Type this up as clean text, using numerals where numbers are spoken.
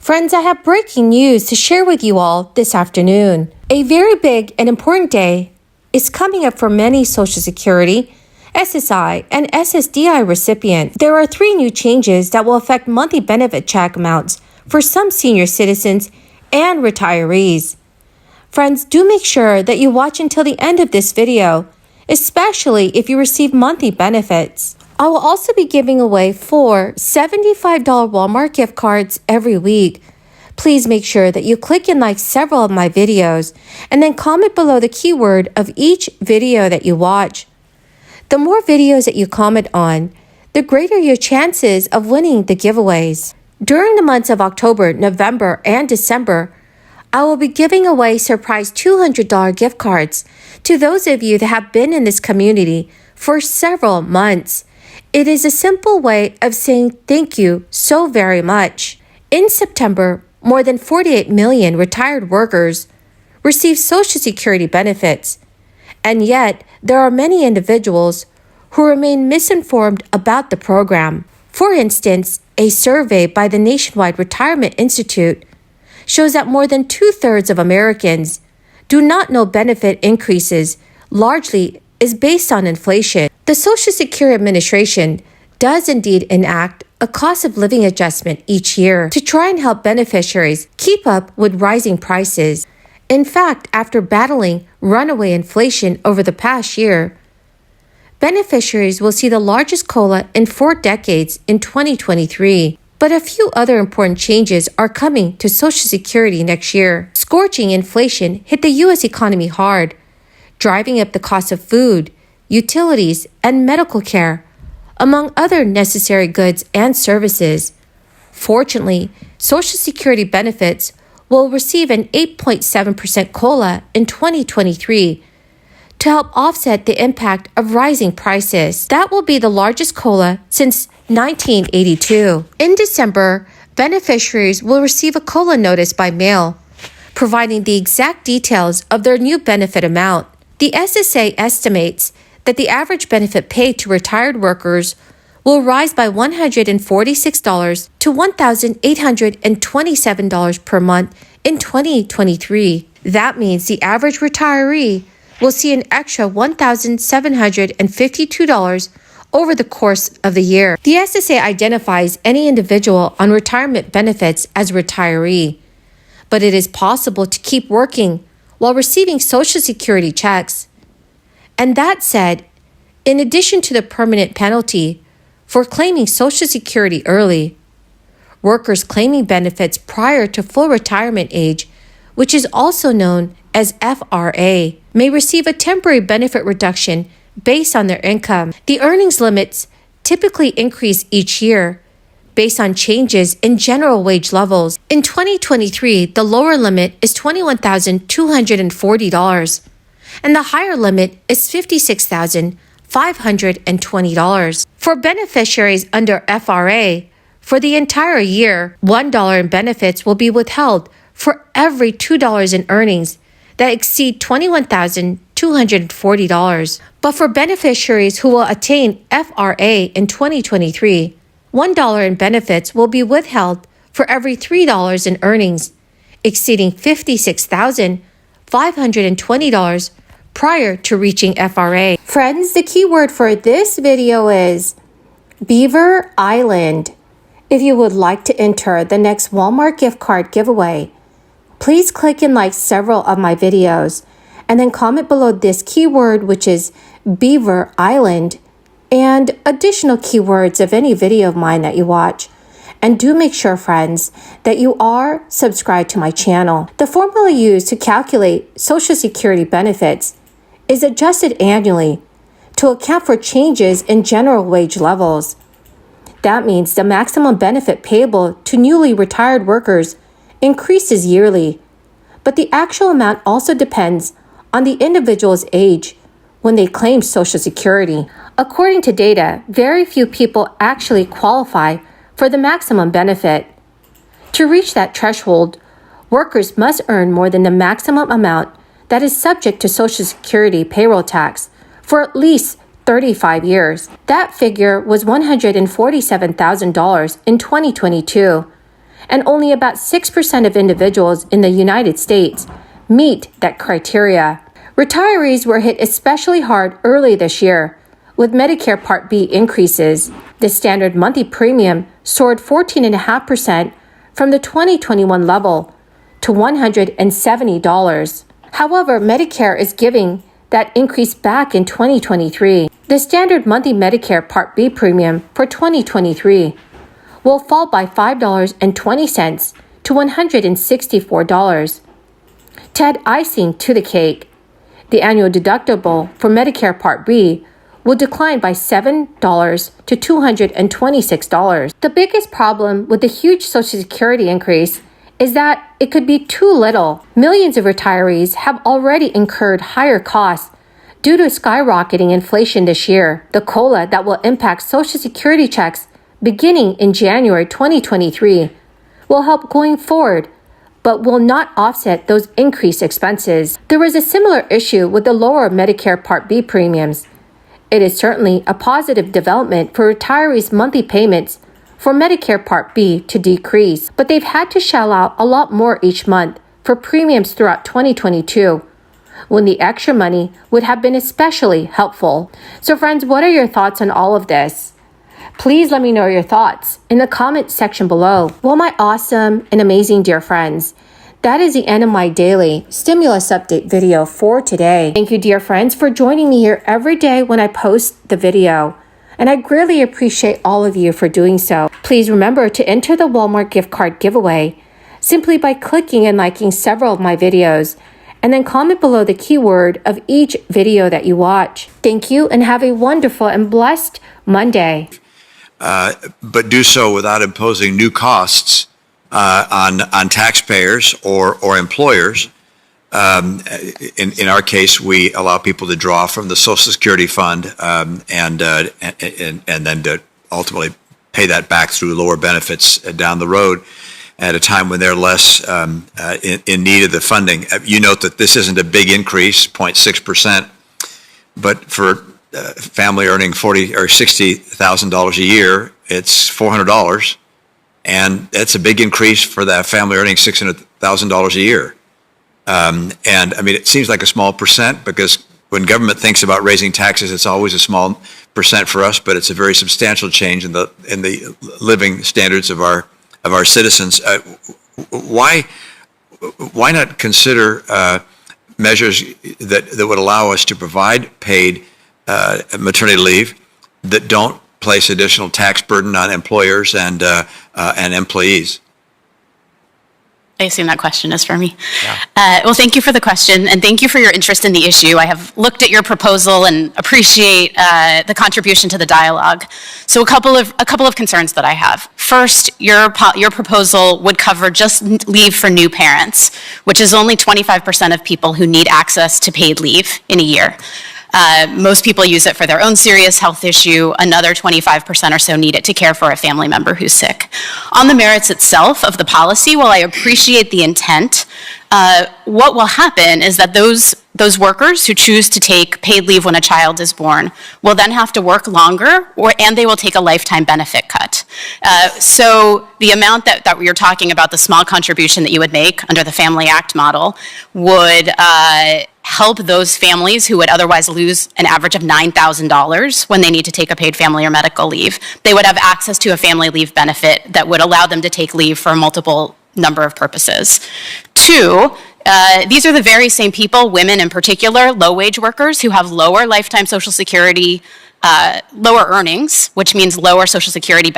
Friends, I have breaking news to share with you all this afternoon. A very big and important day is coming up for many Social Security, SSI, and SSDI recipients. There are 3 new changes that will affect monthly benefit check amounts for some senior citizens and retirees. Friends, do make sure that you watch until the end of this video, especially if you receive monthly benefits. I will also be giving away 4 $75 Walmart gift cards every week. Please make sure that you click and like several of my videos and then comment below the keyword of each video that you watch. The more videos that you comment on, the greater your chances of winning the giveaways. During the months of October, November, and December, I will be giving away surprise $200 gift cards to those of you that have been in this community for several months. It is a simple way of saying thank you so very much. In September, more than 48 million retired workers receive Social Security benefits, and yet there are many individuals who remain misinformed about the program. For instance, a survey by the Nationwide Retirement Institute shows that more than 2/3 of Americans do not know benefit increases largely is based on inflation. The Social Security Administration does indeed enact a cost of living adjustment each year to try and help beneficiaries keep up with rising prices. In fact, after battling runaway inflation over the past year, beneficiaries will see the largest COLA in 4 decades in 2023. But a few other important changes are coming to Social Security next year. Scorching inflation hit the U.S. economy hard, driving up the cost of food, utilities, and medical care, among other necessary goods and services. Fortunately, Social Security benefits will receive an 8.7% COLA in 2023 to help offset the impact of rising prices. That will be the largest COLA since 1982. In December, beneficiaries will receive a COLA notice by mail, providing the exact details of their new benefit amount. The SSA estimates that the average benefit paid to retired workers will rise by $146 to $1,827 per month in 2023. That means the average retiree will see an extra $1,752 over the course of the year. The SSA identifies any individual on retirement benefits as a retiree, but it is possible to keep working while receiving Social Security checks. And that said, in addition to the permanent penalty for claiming Social Security early, workers claiming benefits prior to full retirement age, which is also known as FRA, may receive a temporary benefit reduction based on their income. The earnings limits typically increase each year based on changes in general wage levels. In 2023, the lower limit is $21,240, and the higher limit is $56,520. For beneficiaries under FRA, for the entire year, $1 in benefits will be withheld for every $2 in earnings that exceed $21,240. But for beneficiaries who will attain FRA in 2023, $1 in benefits will be withheld for every $3 in earnings exceeding $56,520 prior to reaching FRA. Friends, the keyword for this video is Beaver Island. If you would like to enter the next Walmart gift card giveaway, please click and like several of my videos and then comment below this keyword, which is Beaver Island, and additional keywords of any video of mine that you watch. And do make sure, friends, that you are subscribed to my channel. The formula used to calculate Social Security benefits is adjusted annually to account for changes in general wage levels. That means the maximum benefit payable to newly retired workers increases yearly, but the actual amount also depends on the individual's age when they claim Social Security. According to data, very few people actually qualify for the maximum benefit. To reach that threshold, workers must earn more than the maximum amount that is subject to Social Security payroll tax for at least 35 years. That figure was $147,000 in 2022, and only about 6% of individuals in the United States meet that criteria. Retirees were hit especially hard early this year with Medicare Part B increases. The standard monthly premium soared 14.5% from the 2021 level to $170. However, Medicare is giving that increase back in 2023. The standard monthly Medicare Part B premium for 2023 will fall by $5.20 to $164. To add icing to the cake, the annual deductible for Medicare Part B will decline by $7 to $226. The biggest problem with the huge Social Security increase is that it could be too little. Millions of retirees have already incurred higher costs due to skyrocketing inflation this year. The COLA that will impact Social Security checks beginning in January 2023 will help going forward, but will not offset those increased expenses. There is a similar issue with the lower Medicare Part B premiums. It is certainly a positive development for retirees' monthly payments for Medicare Part B to decrease, but they've had to shell out a lot more each month for premiums throughout 2022, when the extra money would have been especially helpful. So friends, what are your thoughts on all of this? Please let me know your thoughts in the comment section below. Well, my awesome and amazing dear friends, that is the end of my daily stimulus update video for today. Thank you, dear friends, for joining me here every day when I post the video. And I greatly appreciate all of you for doing so. Please remember to enter the Walmart gift card giveaway simply by clicking and liking several of my videos, and then comment below the keyword of each video that you watch. Thank you and have a wonderful and blessed Monday. But do so without imposing new costs on taxpayers or employers. In our case, we allow people to draw from the Social Security Fund and then to ultimately pay that back through lower benefits down the road at a time when they're less in need of the funding. You note that this isn't a big increase, 0.6%, but for family earning $40,000 or $60,000 a year, it's $400, and that's a big increase for that family earning $600,000 a year. And I mean, it seems like a small percent because when government thinks about raising taxes, it's always a small percent for us, but it's a very substantial change in the living standards of our citizens. Why not consider measures that would allow us to provide paid maternity leave that don't place additional tax burden on employers and employees? I assume that question is for me. Yeah. Well, thank you for the question, and thank you for your interest in the issue. I have looked at your proposal and appreciate the contribution to the dialogue. So a couple of concerns that I have. First, your proposal would cover just leave for new parents, which is only 25% of people who need access to paid leave in a year. Most people use it for their own serious health issue. Another 25% or so need it to care for a family member who's sick. On the merits itself of the policy, while I appreciate the intent, what will happen is that those workers who choose to take paid leave when a child is born will then have to work longer, and they will take a lifetime benefit cut. So the amount that we are talking about, the small contribution that you would make under the Family Act model, would help those families who would otherwise lose an average of $9,000 when they need to take a paid family or medical leave. They would have access to a family leave benefit that would allow them to take leave for a multiple number of purposes. Two, these are the very same people, women in particular, low-wage workers, who have lower lifetime Social Security, lower earnings, which means lower Social Security